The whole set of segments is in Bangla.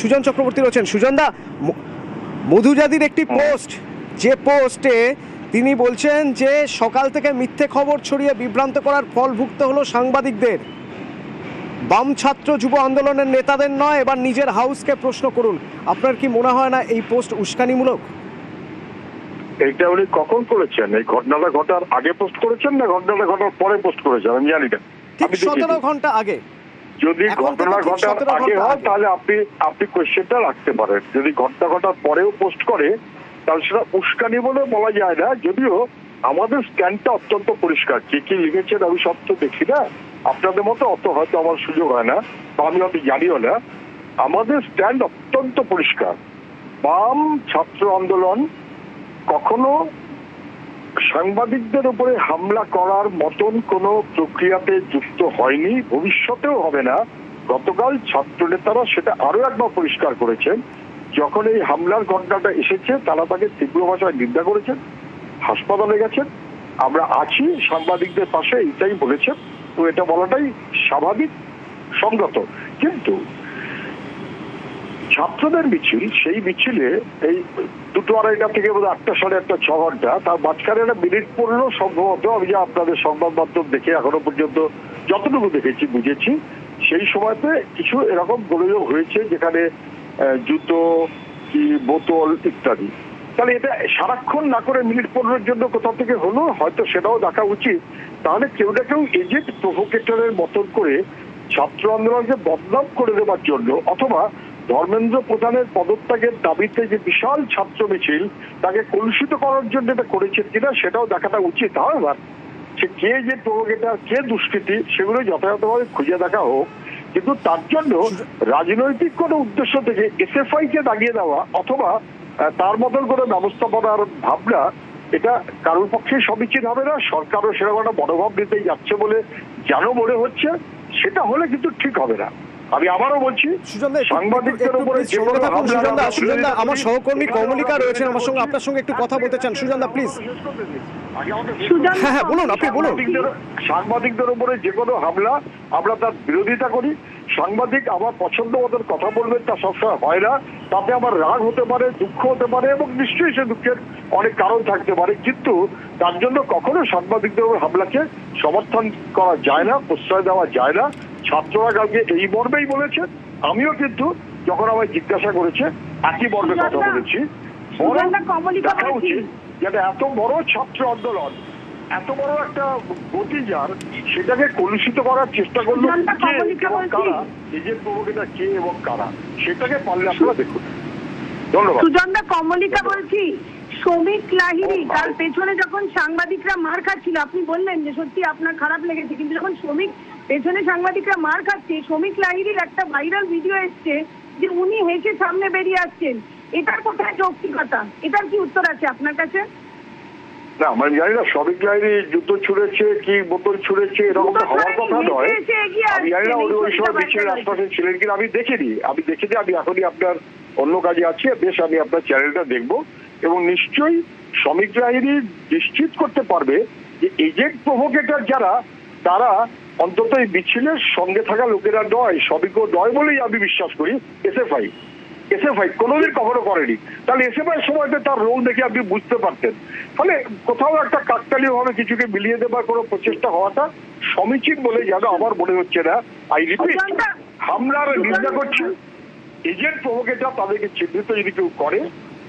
সুজন চক্রবর্তী রয়েছেন। সুজন দা, মধুজাদির একটি পোস্ট, যে পোস্টে তিনি বলছেন যে সকাল থেকে মিথ্যে খবর ছড়িয়ে বিভ্রান্ত করার ফল ভুগতে হলো সাংবাদিকদের, বাম ছাত্র যুব আন্দোলনের নেতাদের নয়, এবার নিজের হাউসকে প্রশ্ন করুন। আপনার কি মনে হয় না এই পোস্ট উস্কানিমূলক? এইটা উনি কখন করেছেন? এই ঘটনাটা ঘটার আগে পোস্ট করেছেন না ঘটনাটা ঘটার পরে পোস্ট করেছেন? আমি জানি না। ঠিক 17 ঘন্টা আগে। যদি ঘটনা ঘটার আগে হয় তাহলে আপনি কোয়েশ্চেনটা রাখতে পারেন। যদি ঘটনা ঘটার পরেও পোস্ট করে তাহলে সেটা উস্কানি বলে বলা যায় না। যদিও আমাদের স্ট্যান্ডটা অত্যন্ত পরিষ্কার। কে কি লিখেছেন আমি সব তো দেখি না, আপনাদের মতো অত হয়তো আমার সুযোগ হয় না বা আমি হয়তো জানিও না। আমাদের স্ট্যান্ড অত্যন্ত পরিষ্কার। বাম ছাত্র আন্দোলন কখনো সাংবাদিকদের উপরে হামলা করার মতন কোনো প্রক্রিয়াতে যুক্ত হয়নি, ভবিষ্যতেও হবে না। গতকাল ছাত্র নেতারা সেটা আরো একবার পরিষ্কার করেছেন। যখন এই হামলার ঘটনাটা এসেছে তারা তাকে তীব্র ভাষায় নিন্দা করেছেন, হাসপাতালে গেছেন, আমরা আছি সাংবাদিকদের পাশে, এইটাই বলেছেন। তো এটা বলাটাই স্বাভাবিক, সঙ্গত। কিন্তু ছাত্রদের মিছিল, সেই মিছিলে এই 2-2:30 থেকে বোধ 8টা 8:30 6 ঘন্টা, তার মাঝখানে একটা মিনিট পড়লো সম্ভবত। আমি যা আপনাদের সংবাদ মাধ্যম দেখে এখনো পর্যন্ত যতটুকু দেখেছি বুঝেছি, সেই সময়তে কিছু এরকম গোলযোগ হয়েছে যেখানে জুতো কি বোতল ইত্যাদি। তাহলে এটা সারাক্ষণ না করে মিনিট 15 জন্য কোথাও থেকে হলো, হয়তো সেটাও দেখা উচিত। তাহলে কেউ না কেউ এজেন্ট প্রভোকেটরের মতন করে ছাত্র আন্দোলনকে বদনাম করে দেওয়ার জন্য, অথবা ধর্মেন্দ্র প্রধানের পদত্যাগের দাবিতে যে বিশাল ছাত্র মিছিল তাকে কলুষিত করার জন্য এটা করেছেন কিনা সেটাও দেখাটা উচিত। হাওয়েভার সে কে যে প্রভোকেটর, কে দুষ্কৃতী, সেগুলো যথাযথভাবে খুঁজে দেখা হোক। কিন্তু তার জন্য রাজনৈতিক কোনো উদ্দেশ্য থেকে এসএফআই কে দাগিয়ে দেওয়া অথবা তার মতন করে ব্যবস্থাপনার ভাবনা, এটা কারোর পক্ষে সমীচীন হবে না। সরকারও সেরকম একটা মনোভাব নিতেই যাচ্ছে বলে যেন মনে হচ্ছে, সেটা হলে কিন্তু ঠিক হবে না। আমি আবারও বলছি, সাংবাদিকদের উপরে সুজনদা, আমার সহকর্মী কমলিকা রয়েছেন আমার সঙ্গে, আপনার সঙ্গে একটু কথা বলতে চান। সুজনদা প্লিজ। হ্যাঁ বলুন, আপনি বলুন। সাংবাদিকদের উপরে যে কোনো হামলা আমরা তার বিরোধিতা করি। সাংবাদিক আমার পছন্দ মতন কথা বলবেন, তা সবসময় হয় না। তাতে আমার রাগ হতে পারে, দুঃখ হতে পারে, এবং নিশ্চয়ই সে দুঃখের অনেক কারণ থাকতে পারে। কিন্তু তার জন্য কখনো সাংবাদিকদের উপর হামলাকে সমর্থন করা যায় না, প্রশ্রয় দেওয়া যায় না। ছাত্ররা কালকে এই মর্মেই বলেছে, আমিও কিন্তু যখন আমায় জিজ্ঞাসা করেছে একই মর্মে কথা বলেছি। দেখা উচিত যেটা এত বড় ছাত্র আন্দোলন, এত বড় একটা গতি যার, সেটাকে কলুষিত করার চেষ্টা করলো কে এবং কারা, নিজের প্রভোকেটর কে এবং কারা, সেটাকে পারলে আপনারা দেখুন। ধন্যবাদ। সুজনদা, কমলিকা বলছি। শ্রমিক লাহিড়ী তার পেছনে যখন সাংবাদিকরা মার খাচ্ছিল, আপনি বললেন যে সত্যি আপনার খারাপ লেগেছে, কিন্তু যখন শ্রমিক পেছনে সাংবাদিকরা মার খাচ্ছে, শ্রমিক লাহিড়ীর একটা ভাইরাল ভিডিও এসছে যে উনি হেসে সামনে বেরিয়ে আসছেন। এটার কোথায় যৌক্তিকতা? এটার কি উত্তর আছে আপনার কাছে? না, আমি জানি না শ্রমিক লাহিড়ী জুতো ছুঁড়েছে কি বোতল ছুঁড়েছে, এরকম হওয়ার কথা নয়। আমি জানি না উনি ওই সময় মিছিলের আশপাশে ছিলেন কিনা, আমি দেখিনি। আমি এখনই আপনার অন্য কাজে আছি, বেশ আমি আপনার চ্যানেলটা দেখবো। এবং নিশ্চয়ই শ্রমিক লাহিড়ী নিশ্চিত করতে পারবে যে এজেন্ট প্রভোকেটর যারা, তারা অন্তত এই মিছিলের সঙ্গে থাকা লোকেরা নয়, শ্রমিকও নয় বলেই আমি বিশ্বাস করি। এসএফআই কোনোদিন কখনো করেনি। তাহলে এসএফআই সময়তে তার রোল দেখে আপনি বুঝতে পারতেন। ফলে কোথাও একটা কাকতালীয় ভাবে কিছুকে মিলিয়ে দেবার কোনো প্রচেষ্টা হওয়াটা সমীচীন বলে যেন আমার মনে হচ্ছে না। আই রিপিট, হামলার নিন্দা করছি। এজেন্ট প্রভোকেটর তাদেরকে চিহ্নিত যদি কেউ করে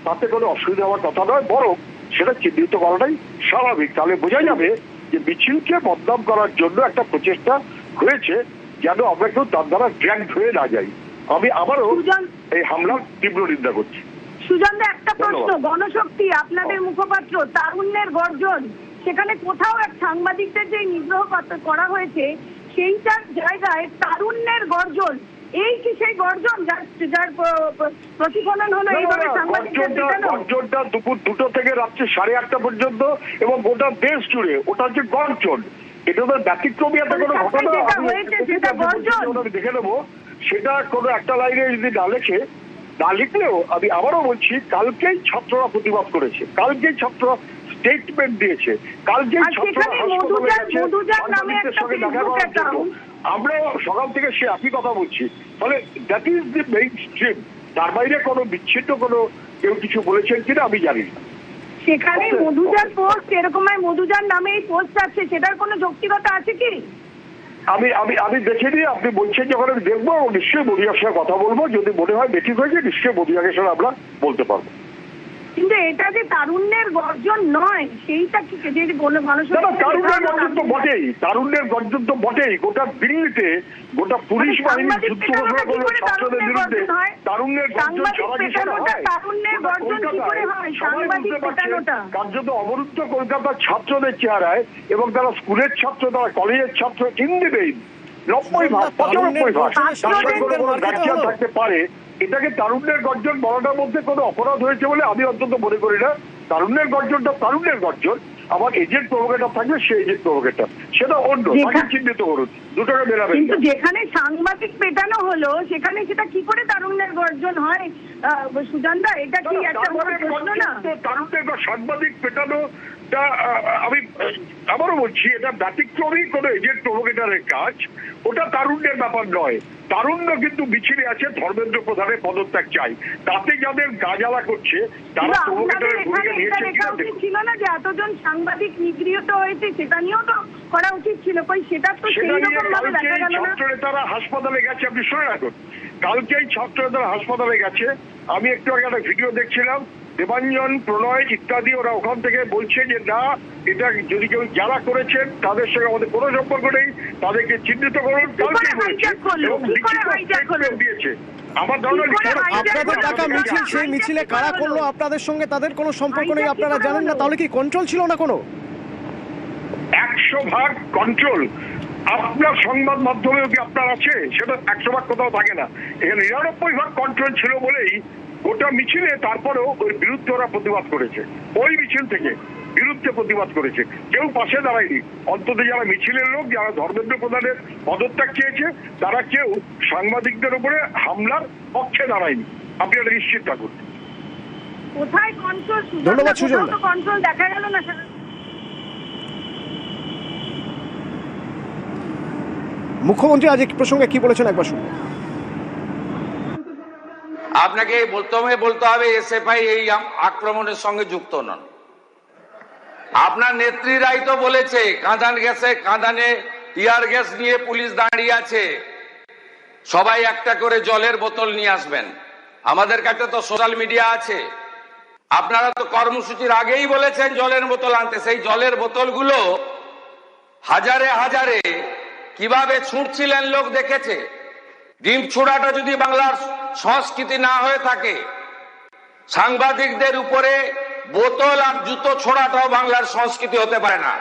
তাতে কোনো অসুবিধা হওয়ার কথা নয়, বরং সেটা চিহ্নিত করাটাই স্বাভাবিক। তাহলে বোঝা যাবে যে মিছিলকে বদনাম করার জন্য একটা প্রচেষ্টা হয়েছে, যেন আমরা কেউ তার দ্বারা ড্র্যাগড হয়ে না যাই। আমি আবারও এই হামলার তীব্র নিন্দা করছি। সুজনদা, একটা প্রশ্ন। গণশক্তি আপনাদের মুখপাত্র, তারুণ্যের গর্জন, সেখানে কোথাও এক সাংবাদিকদের যে নিগ্রহ করা হয়েছে সেইটার জায়গায় তারুণ্যের গর্জন, এই কি সেই গর্জন যার প্রতিফলন হলো এইভাবে সাংবাদিকদের? গর্জনটা দুপুর 2টো থেকে রাত্রি 8:30 পর্যন্ত এবং গোটা দেশ জুড়ে ওটা হচ্ছে গর্জন। এটা তো ব্যতিক্রমী একটা কোনো ঘটনা। আমি দেখে নেবো সেটা কোনো একটা লাইনে যদি না লিখলেও আমি আবারও বলছি, কালকেই ছাত্ররা প্রতিবাদ করেছে, কালকেই ছাত্ররা স্টেটমেন্ট দিয়েছে, কালকেই ছাত্ররা সাংবাদিকদের সঙ্গে দেখা করার জন্য আমরা সকাল থেকে সে একই কথা বলছি। ফলে that is the main stream. তার বাইরে কোনো বিচ্ছিন্ন কোনো কেউ কিছু বলেছেন কিনা আমি জানি না। সেখানে মধুজার পোস্ট এরকম মধুজার নামে এই পোস্ট আছে, সেটার কোনো যৌক্তিকতা আছে কি? আমি আমি আমি দেখে নিয়ে আপনি বলছেন যখন আমি দেখবো নিশ্চয়ই মধুজার সঙ্গে কথা বলবো, যদি মনে হয় বেঠিক হয়েছে নিশ্চয়ই মধুজাকে সঙ্গে আমরা বলতে পারবো। কিন্তু এটা যে তারুণ্যের গর্জন নয়, সেইটা কি যে বলে মানুষ তারুণ্যের গর্জন তো বটেই, তারুণ্যের গর্জন তো বটেই। গোটা দিল্লিতে গোটা পুলিশ বাহিনী যুদ্ধ ঘোষণা করলো ছাত্রদের বিরুদ্ধে, তারুণ্যের গর্জন ছাড়া কি সেটা হয়? সবাই বুঝতে পারছে কার্যত অবরুদ্ধ কলকাতার ছাত্রদের চেহারায়, এবং তারা স্কুলের ছাত্র, তারা কলেজের ছাত্র, হিন্দি 90% 95% তার সঙ্গে কোনো গার্জিয়ান থাকতে পারে। এটাকে তারুণ্যের গর্জন বলাটার মধ্যে কোনো অপরাধ হয়েছে বলে আমি অন্তত মনে করি না। তারুণ্যের গর্জনটা তারুণ্যের গর্জন, আবার এজেন্ট প্রভোকেটর থাকবে সে এজেন্ট প্রভোকেটর, সেটা অন্য, তাকে চিহ্নিত করুন, দুটোকে মেলাবেন। কিন্তু যেখানে সাংবাদিক পেটানো হলো সেখানে সেটা কি করে তারুণ্যের গর্জন হয় সুজানদা? এটা কি একটা বড় প্রশ্ন না? তারুণ্যের বা সাংবাদিক পেটানো আমি আবারও বলছি, এটা ব্যতিক্রমী কোনো এজেন্ট প্রভোকেটরের কাজ, ওটা তারুণ্যের ব্যাপার নয়। তারুণ্য কিন্তু মিছিলে আছে ধর্মেন্দ্র প্রধানের পদত্যাগ চাই, তাতে যাদের গাজালা করছে তারা প্রভোকেটরের ভূমিকা নিয়েছে কিনা ছিল না যে এতজন সাংবাদিক নিগৃহীত হয়েছে, সেটা নিয়েও তো করা উচিত ছিল। কই সেটা তো সেই রকম ভাবে দেখা গেল না। ছাত্রনেতারা হাসপাতালে গেছে, আপনি শুনে রাখুন, কালকেই ছাত্রনেতারা হাসপাতালে গেছে। আমি একটু আগে একটা ভিডিও দেখছিলাম, দেবাঞ্জন, প্রণয় ইত্যাদি ওরা ওখান থেকে বলছে যে না, এটা যদি কেউ যারা করেছেন তাদের সঙ্গে আমাদের কোনো সম্পর্ক নেই, তাদেরকে চিহ্নিত করুন। কালকেই বলেছে এবং লিখিত দিয়েছে। আমার ধারণা আপনাদের টাকা মিছিল, সেই মিছিলে কারা করলো আপনাদের সঙ্গে তাদের কোনো সম্পর্ক নেই, আপনারা জানেন না, তাহলে কি কন্ট্রোল ছিল না কোনো? 100% কন্ট্রোল আপনার সংবাদ মাধ্যমেও কি আপনার আছে? সেটা 100% কোথাও থাকে না। এখানে 99% কন্ট্রোল ছিল বলেই গোটা মিছিলে তারপরেও ওর বিরুদ্ধে ওরা প্রতিবাদ করেছে, ওই মিছিল থেকে বিরুদ্ধে প্রতিবাদ করেছে, কেউ পাশে দাঁড়ায়নি। অন্তত যারা মিছিলের লোক, যারা ধর্মেন্দ্র প্রধানের পদত্যাগ চেয়েছে, তারা কেউ সাংবাদিকদের উপরে হামলার পক্ষে দাঁড়ায়নি, আপনি এটা নিশ্চিত থাকুন। কোথায় কন্ট্রোল? ধন্যবাদ সুজন। কন্ট্রোল দেখা গেল না। মুখ্যমন্ত্রী আজ এই প্রসঙ্গে কি বলেছেন একবার শুনুন। আপনাকে বলতে হবে এসএফআই এই আক্রমণের সঙ্গে যুক্ত নন। আপনার নেত্রীরাই তো বলেছে কাঁদানে টিয়ার গ্যাস নিয়ে পুলিশ দাঁড়িয়ে আছে, সবাই একটা করে জলের বোতল নিয়ে আসবেন। আমাদের কাছে তো সোশ্যাল মিডিয়া আছে, আপনারা তো কর্মসূচির আগেই বলেছেন জলের বোতল আনতে। সেই জলের বোতলগুলো হাজারে হাজারে কিভাবে ছুঁড়ছিলেন লোক দেখেছে। ডিম ছোড়াটা যদি বাংলার সংস্কৃতি না হয়ে থাকে, সাংবাদিকদের উপরে বোতল আর জুতো ছোড়াটাও বাংলার সংস্কৃতি হতে পারে না।